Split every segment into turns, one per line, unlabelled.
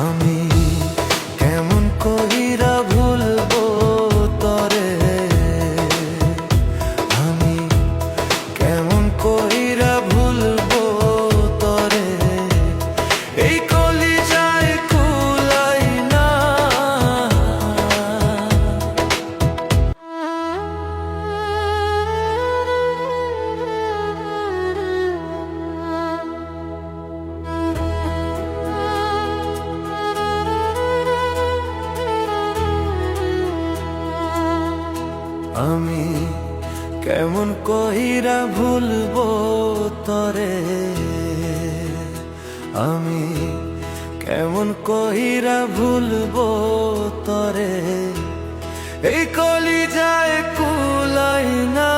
আমি কেমন কইরা ভুলবো তরে, আমি কেমন কইরা ভুলবো তরে, এই কলিজায় কুলাই না। আমি কেমন কইরা ভুলবো তরে, আমি কেমন কইরা ভুলবো তরে, এই কলিজায় কুলাই না।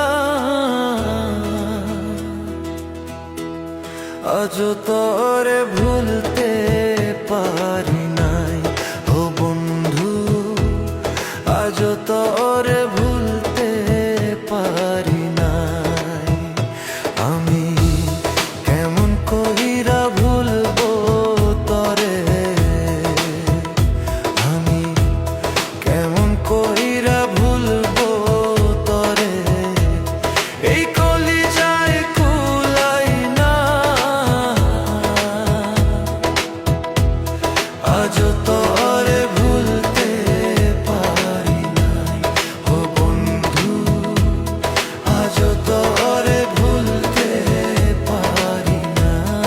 আজ তরে ভুলতে পারি নাই ও বন্ধু, আজ তরে ভুলতে পারি নাই। আমি কেমন কইরা ভুলবো তরে, আমি কেমন কইরা ভুলবো তরে, এই কলিজায় কুলাই না। আজ তরে ভুলতে পারি নাই ও বন্ধু, আজ তরে ভুলতে পারি নাই।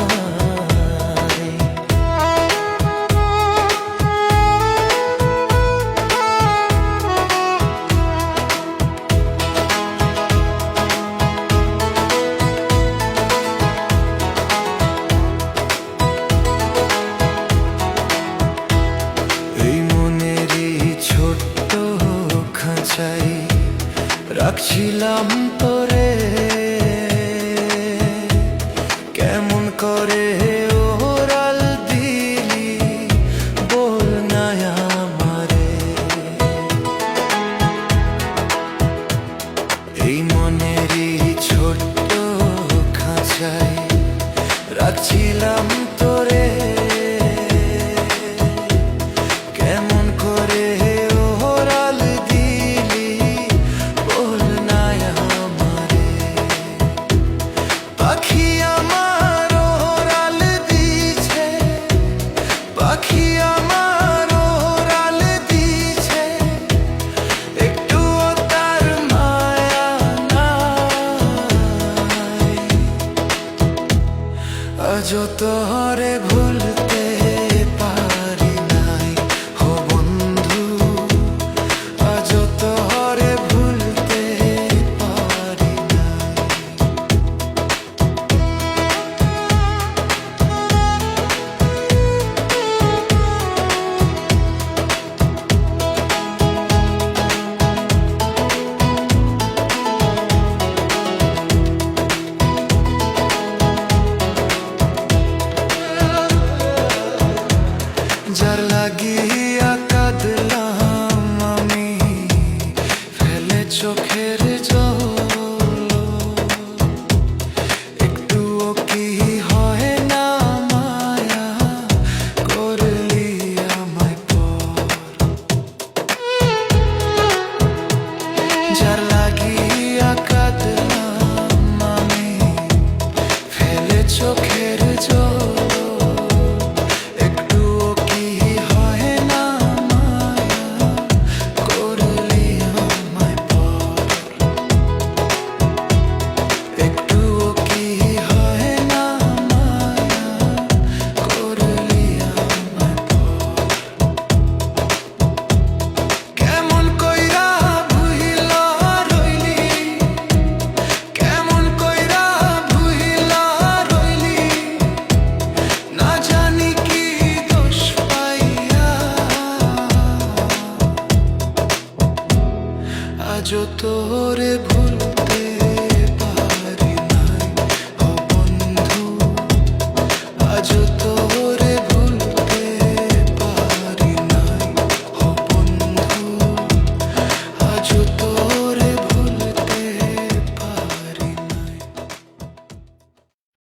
এই মনেরই ছোট্ট খাঁচাই রাখছিলাম তোরে, কেমন করে ওরাল দিলি বল না আমারে। এই মনেরই ছোট্ট খাঁচাই রাখছিলাম তোরে, কেমন করে ওরাল দিলি বল না আমারে। পাখি আমার ওরাল দিছে, পাখি আমার ওরাল দিছে, একটুও তার মায়া নাই। আজ তোরে ভুলতে পারি নাই ও বন্ধু, আজ তোরে ভুলতে পারি নাই। যার লাগিয়া কাঁদলাম আমি ফেলে চোখের জল, একটুও কি হয় না মায়া করলি আমায় পর। যার লাগিয়া কাঁদলাম আমি ফেলে চোখের জল, আজ তোরে ভুলতে পারি নাই ও বন্ধু, আজ